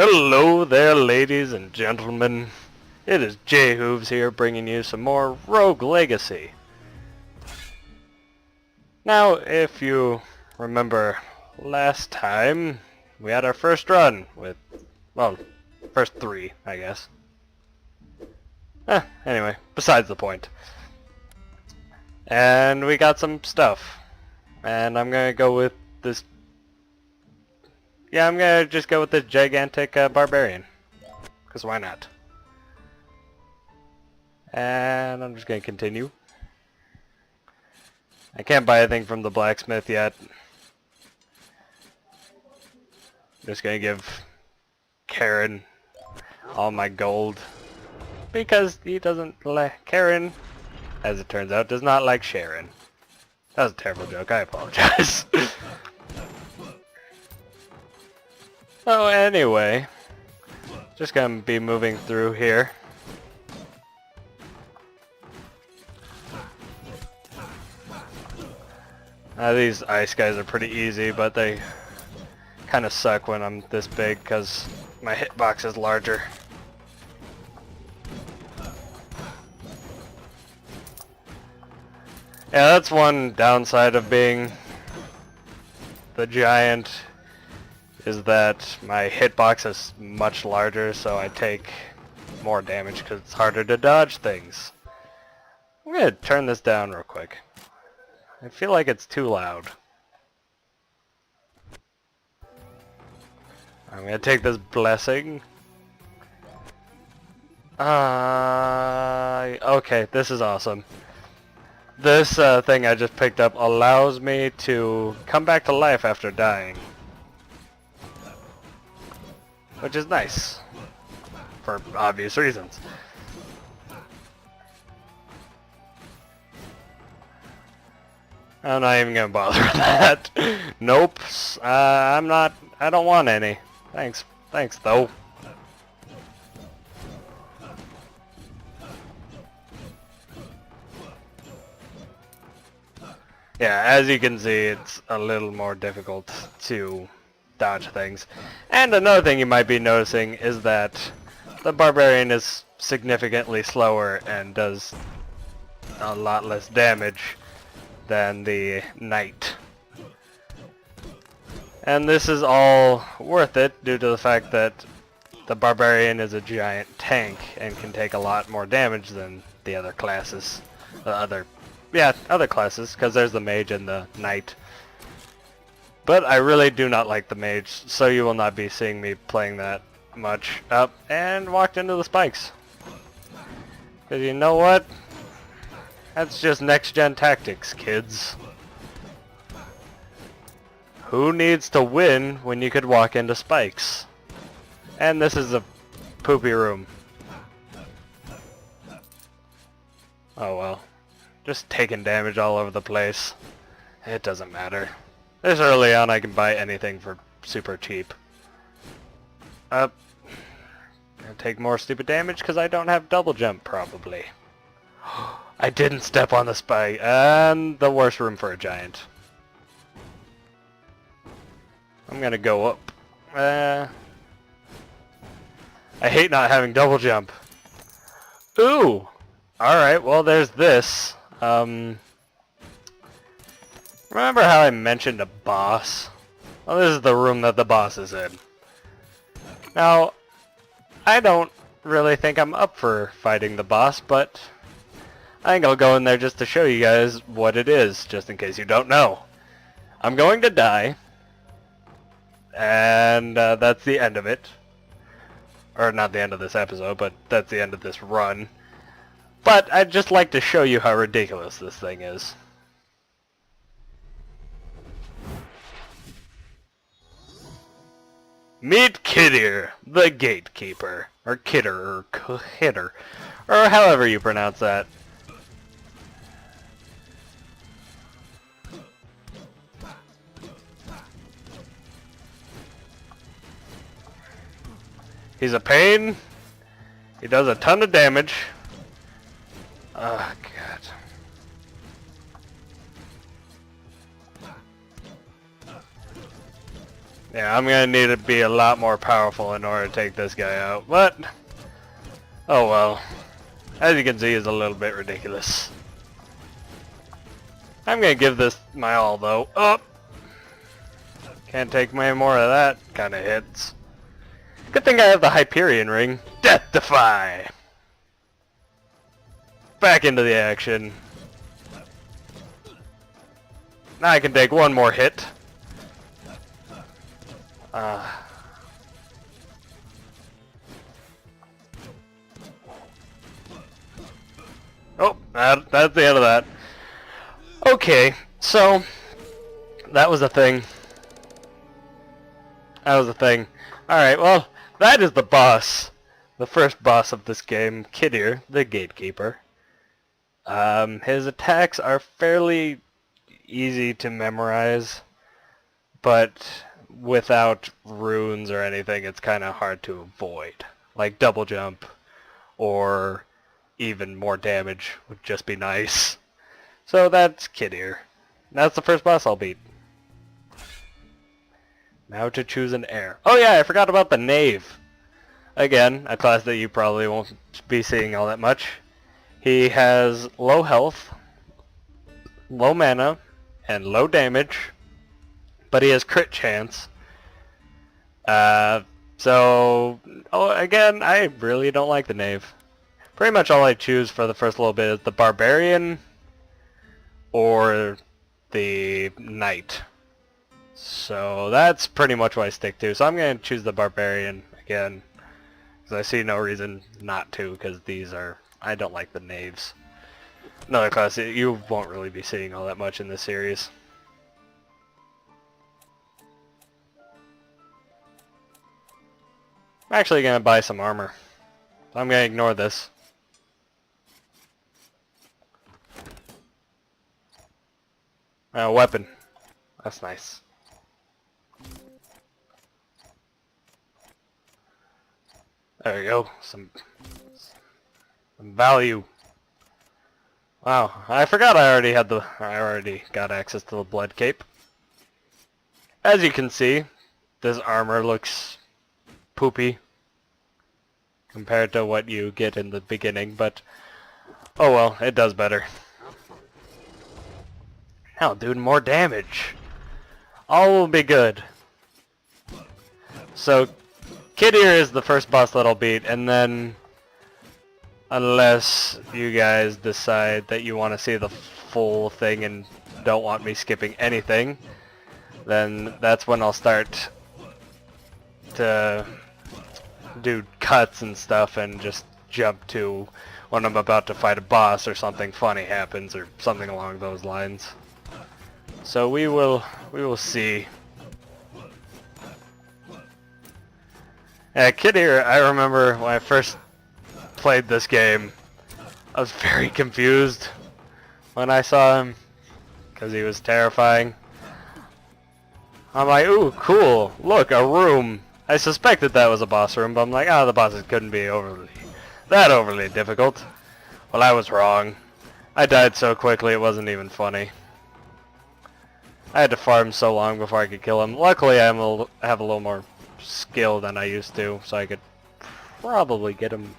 Hello there, ladies and gentlemen. It is Jay Hooves here bringing you some more Rogue Legacy. Now, if you remember last time, we had our first run with, well, first three, I guess. Anyway, besides the point. And we got some stuff. And I'm gonna go with this... Yeah, I'm gonna just go with this gigantic barbarian. Because why not? And I'm just gonna continue. I can't buy anything from the blacksmith yet. Just gonna give Karen all my gold. Because he doesn't like... Karen, as it turns out, does not like Sharon. That was a terrible joke, I apologize. So anyway, just gonna be moving through here. These ice guys are pretty easy, but they kind of suck when I'm this big because my hitbox is larger. Yeah, that's one downside of being the giant, is that my hitbox is much larger, so I take more damage because it's harder to dodge things. I'm gonna turn this down real quick. I feel like it's too loud. I'm gonna take this blessing. Okay, this is awesome. This thing I just picked up allows me to come back to life after dying. Which is nice. For obvious reasons. I'm not even gonna bother with that. Nope. I don't want any. Thanks though. Yeah, as you can see, it's a little more difficult to dodge things. And another thing you might be noticing is that the barbarian is significantly slower and does a lot less damage than the knight. And this is all worth it due to the fact that the barbarian is a giant tank and can take a lot more damage than the other classes. Other classes, because there's the mage and the knight. But I really do not like the mage, so you will not be seeing me playing that much. Up and walked into the spikes. Because you know what? That's just next-gen tactics, kids. Who needs to win when you could walk into spikes? And this is a poopy room. Oh well. Just taking damage all over the place. It doesn't matter. This early on I can buy anything for super cheap. Gonna take more stupid damage because I don't have double jump probably. I didn't step on the spike, and the worst room for a giant. I'm gonna go up. I hate not having double jump. Ooh! Alright, well there's this. Remember how I mentioned a boss? Well, this is the room that the boss is in. Now, I don't really think I'm up for fighting the boss, but I think I'll go in there just to show you guys what it is, just in case you don't know. I'm going to die, and that's the end of it. Or not the end of this episode, but that's the end of this run. But I'd just like to show you how ridiculous this thing is. Meet Kidir, the Gatekeeper. Or Kidder, or Kidder. Or however you pronounce that. He's a pain. He does a ton of damage. Oh, God. Yeah, I'm gonna need to be a lot more powerful in order to take this guy out, but oh well. As you can see, it's a little bit ridiculous. I'm gonna give this my all though. Oh! Can't take many more of that kind of hits. Good thing I have the Hyperion ring. Death Defy! Back into the action. Now I can take one more hit. Oh, that's the end of that. Okay, so that was a thing. That was a thing. Alright, well, that is the boss. The first boss of this game, Kidir, the Gatekeeper. His attacks are fairly easy to memorize, but without runes or anything, it's kind of hard to avoid. Like double jump, or even more damage would just be nice. So that's Kidir. That's the first boss I'll beat. Now to choose an heir. Oh yeah, I forgot about the Knave. Again, a class that you probably won't be seeing all that much. He has low health, low mana, and low damage, but he has crit chance. Again, I really don't like the Knave. Pretty much all I choose for the first little bit is the Barbarian or the Knight. So that's pretty much what I stick to. So I'm going to choose the Barbarian again, because I see no reason not to, because these are... I don't like the Knaves. Another class that you won't really be seeing all that much in this series. I'm actually going to buy some armor. I'm going to ignore this. Weapon. That's nice. There you go. Some value. Wow, I forgot I already got access to the Blood Cape. As you can see, this armor looks poopy compared to what you get in the beginning, but oh well, it does better. Hell, dude, more damage. All will be good. So, Kidir is the first boss that I'll beat, and then unless you guys decide that you want to see the full thing and don't want me skipping anything, then that's when I'll start to do cuts and stuff and just jump to when I'm about to fight a boss or something funny happens or something along those lines. So we will see. Kidir, I remember when I first played this game, I was very confused when I saw him because he was terrifying. I'm like, ooh, cool, look, a room. I suspected that was a boss room, but I'm like, the bosses couldn't be overly difficult. Well, I was wrong. I died so quickly it wasn't even funny. I had to farm so long before I could kill him. Luckily, I have a little more skill than I used to, so I could probably get him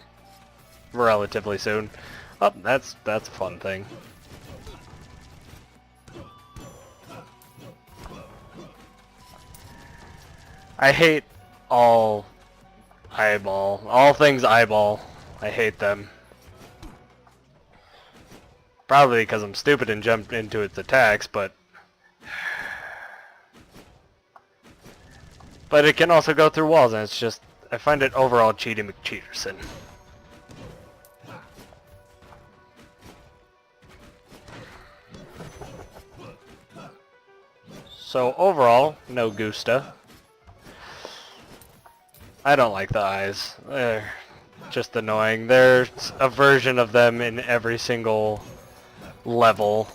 relatively soon. Oh, that's a fun thing. I hate all things eyeball. I hate them. Probably because I'm stupid and jumped into its attacks, but it can also go through walls, and it's just, I find it overall cheaty McCheaterson. So overall, no gusta. I don't like the eyes. They're just annoying. There's a version of them in every single level.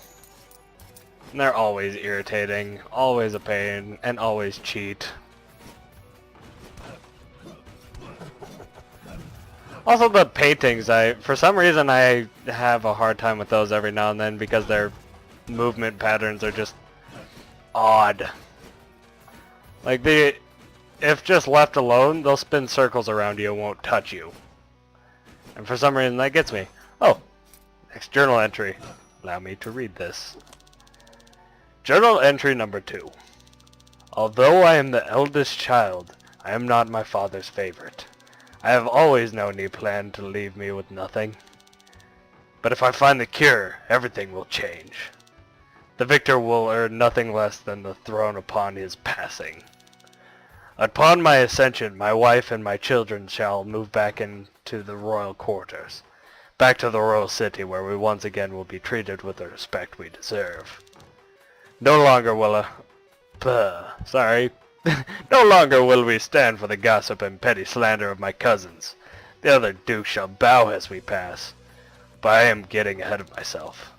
And they're always irritating, always a pain, and always cheat. Also the paintings, for some reason I have a hard time with those every now and then because their movement patterns are just odd. Like if just left alone, they'll spin circles around you and won't touch you. And for some reason that gets me. Oh, next journal entry. Allow me to read this. Journal entry number 2. Although I am the eldest child, I am not my father's favorite. I have always known he planned to leave me with nothing. But if I find the cure, everything will change. The victor will earn nothing less than the throne upon his passing. Upon my ascension, my wife and my children shall move back into the royal quarters, back to the royal city where we once again will be treated with the respect we deserve. No longer will no longer will we stand for the gossip and petty slander of my cousins. The other dukes shall bow as we pass. But I am getting ahead of myself.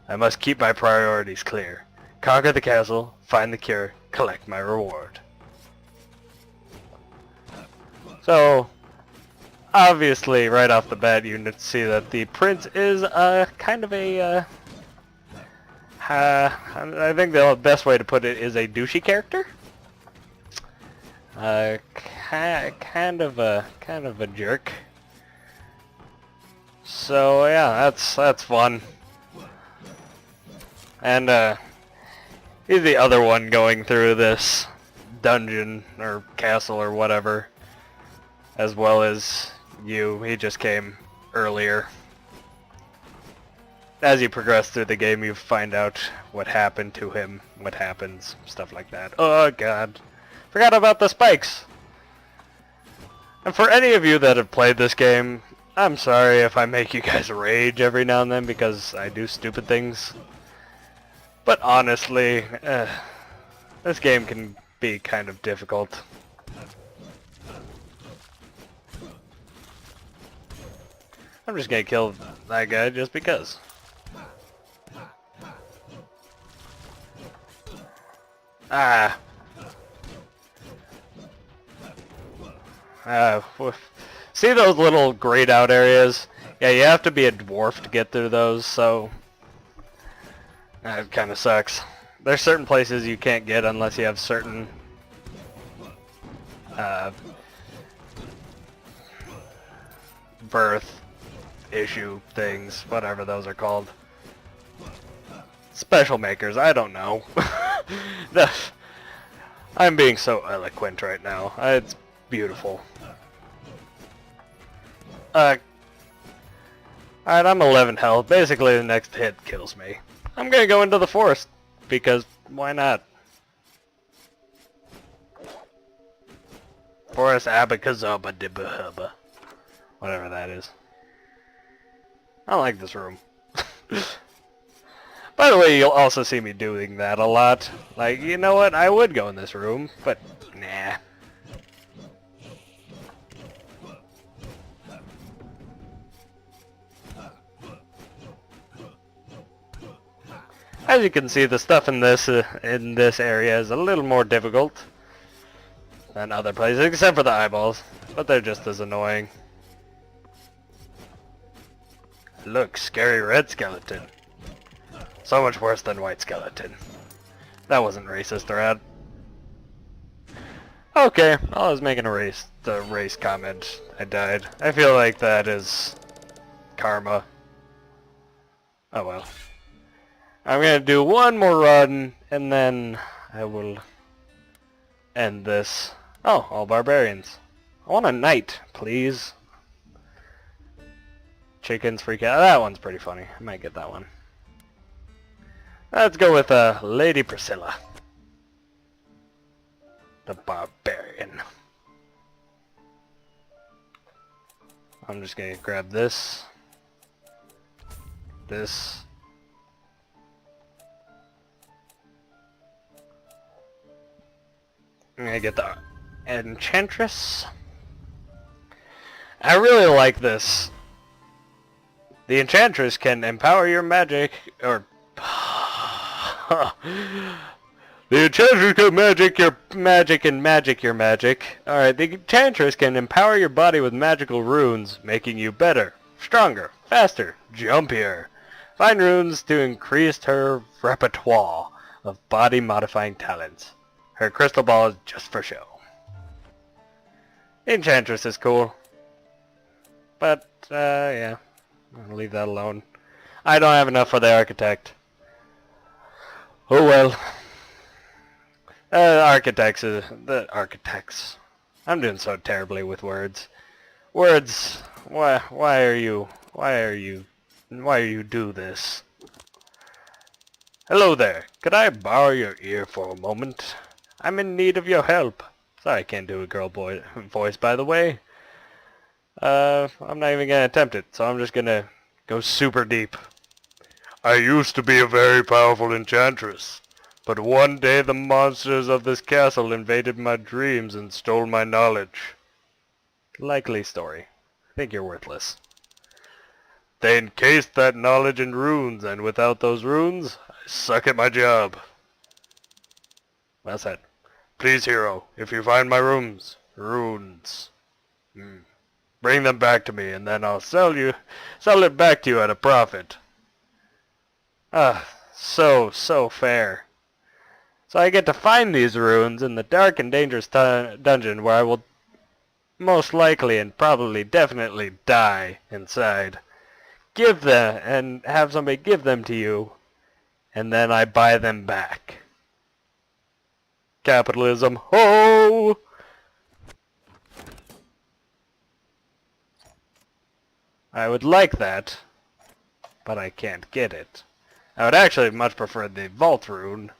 I must keep my priorities clear. Conquer the castle, find the cure, collect my reward. So, obviously, right off the bat, you see that the prince is kind of a, I think the best way to put it is a douchey character. Kind of a jerk. So yeah, that's fun. And he's the other one going through this dungeon or castle or whatever, as well as you. He just came earlier. As you progress through the game, you find out what happened to him, what happens, stuff like that. Oh god. Forgot about the spikes! And for any of you that have played this game, I'm sorry if I make you guys rage every now and then because I do stupid things. But honestly, this game can be kind of difficult. I'm just gonna kill that guy just because. Ah! See those little grayed out areas? Yeah, you have to be a dwarf to get through those, so that kind of sucks. There's certain places you can't get unless you have certain birth issue things, whatever those are called. Special makers, I don't know. I'm being so eloquent right now. It's beautiful. Alright, I'm 11 health. Basically, the next hit kills me. I'm gonna go into the forest, because why not? Forest Abacazaba Dibahaba. Whatever that is. I like this room. By the way, you'll also see me doing that a lot. Like, you know what? I would go in this room, but nah. As you can see, the stuff in this area is a little more difficult than other places, except for the eyeballs, but they're just as annoying. Look, scary red skeleton. So much worse than white skeleton. That wasn't racist, Rad. Okay, I was making the race comment. I died. I feel like that is karma. Oh well. I'm gonna do one more run, and then I will end this. Oh, all barbarians. I want a knight, please. Chickens freak out. That one's pretty funny. I might get that one. Let's go with Lady Priscilla. The barbarian. I'm just gonna grab this. This. I'm gonna get the Enchantress. I really like this. The Enchantress can empower your magic, or the Enchantress can magic your magic and magic your magic. Alright, the Enchantress can empower your body with magical runes, making you better, stronger, faster, jumpier. Find runes to increase her repertoire of body modifying talents. Her crystal ball is just for show. Enchantress is cool. But, yeah. I'll leave that alone. I don't have enough for the Architect. Oh well. The Architects. I'm doing so terribly with words. Words, why are you do this? Hello there, could I borrow your ear for a moment? I'm in need of your help. Sorry I can't do a girl voice, by the way. I'm not even gonna attempt it, so I'm just gonna go super deep. I used to be a very powerful enchantress, but one day the monsters of this castle invaded my dreams and stole my knowledge. Likely story. I think you're worthless. They encased that knowledge in runes, and without those runes, I suck at my job. Well said. Please, hero, if you find my runes, bring them back to me, and then I'll sell it back to you at a profit. Ah, so fair. So I get to find these runes in the dark and dangerous dungeon where I will most likely and probably definitely die inside. Give them, and have somebody give them to you, and then I buy them back. Capitalism, ho! I would like that, but I can't get it. I would actually much prefer the Vault rune,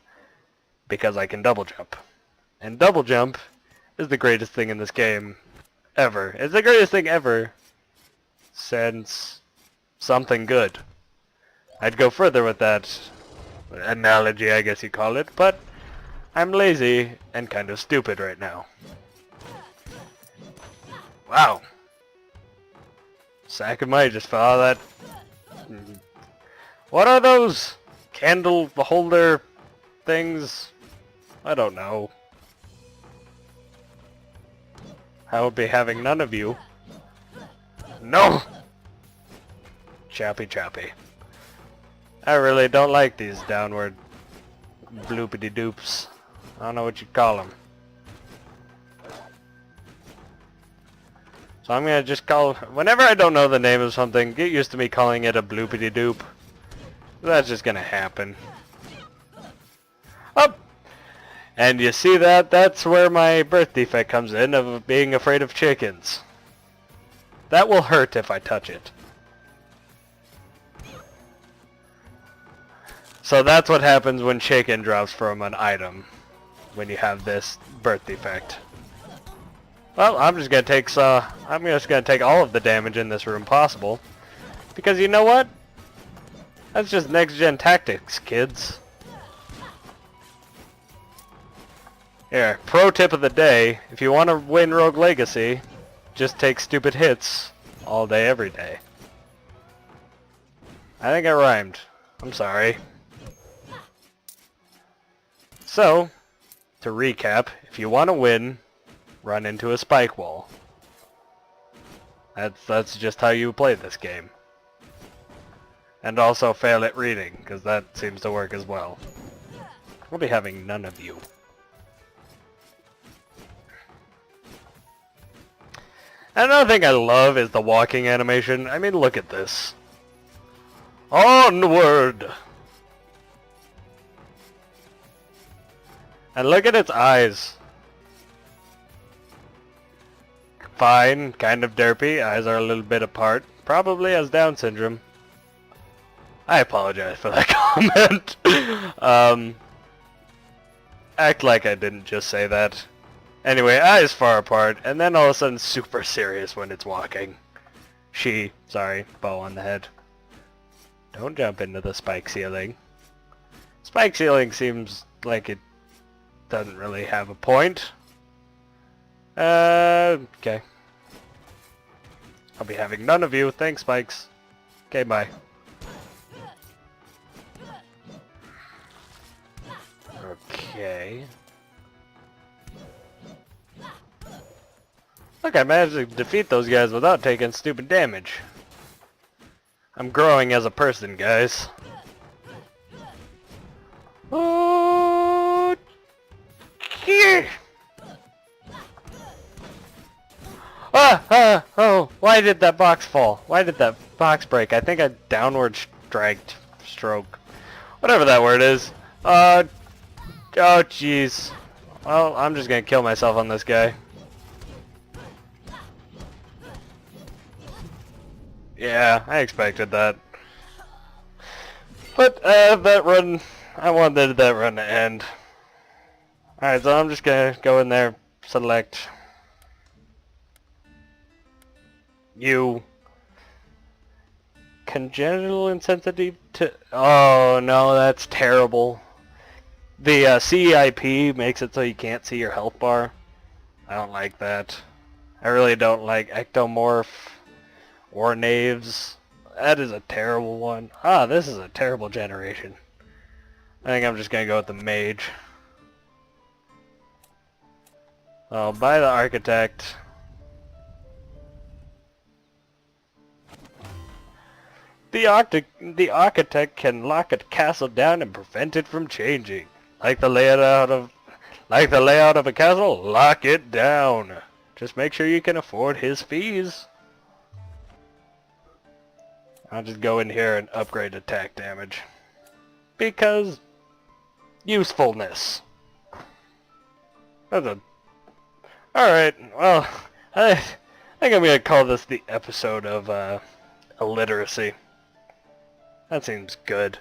because I can double jump. And double jump is the greatest thing in this game ever. It's the greatest thing ever since something good. I'd go further with that analogy, I guess you call it, but I'm lazy and kind of stupid right now. Wow. Sack of might just fell out of that. What are those candle holder things? I don't know. I will be having none of you. No! Choppy. I really don't like these downward bloopity doops. I don't know what you'd call them. So I'm gonna just call... Whenever I don't know the name of something, get used to me calling it a bloopity doop. That's just gonna happen. Up! And you see that? That's where my birth defect comes in, of being afraid of chickens. That will hurt if I touch it. So that's what happens when chicken drops from an item, when you have this birth defect. Well, I'm just gonna take all of the damage in this room possible, because you know what? That's just next gen tactics, kids. Here, pro tip of the day, if you want to win Rogue Legacy, just take stupid hits all day, every day. I think I rhymed. I'm sorry. So, to recap, if you want to win, run into a spike wall. That's just how you play this game. And also fail at reading, because that seems to work as well. We'll be having none of you. Another thing I love is the walking animation. I mean, look at this. Onward! And look at its eyes. Fine, kind of derpy. Eyes are a little bit apart. Probably has Down syndrome. I apologize for that comment. Act like I didn't just say that. Anyway, eyes far apart, and then all of a sudden super serious when it's walking. Sorry, bow on the head. Don't jump into the spike ceiling. Spike ceiling seems like it doesn't really have a point. Okay. I'll be having none of you. Thanks, spikes. Okay, bye. Okay. Look, I managed to defeat those guys without taking stupid damage. I'm growing as a person, guys. Okay. Oh, why did that box fall? Why did that box break? I think I downward stroke. Whatever that word is. Oh jeez. Well, I'm just gonna kill myself on this guy. Yeah, I expected that. But that run, I wanted that run to end. Alright, so I'm just gonna go in there, select you. Congenital insensitivity to... Oh no, that's terrible. The CEIP makes it so you can't see your health bar. I don't like that. I really don't like ectomorph or knaves. That is a terrible one. Ah, this is a terrible generation. I think I'm just gonna go with the mage. I'll buy the architect. The architect can lock a castle down and prevent it from changing. Like the layout of a castle, lock it down. Just make sure you can afford his fees. I'll just go in here and upgrade attack damage. Because usefulness. Alright, well, I think I'm gonna call this the episode of illiteracy. That seems good.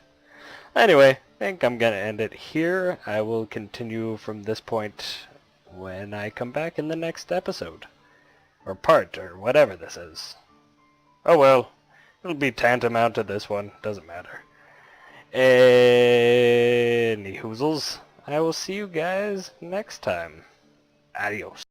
Anyway, I think I'm gonna end it here. I will continue from this point when I come back in the next episode. Or part, or whatever this is. Oh well, it'll be tantamount to this one, doesn't matter. Any hoozles, I will see you guys next time. Adios.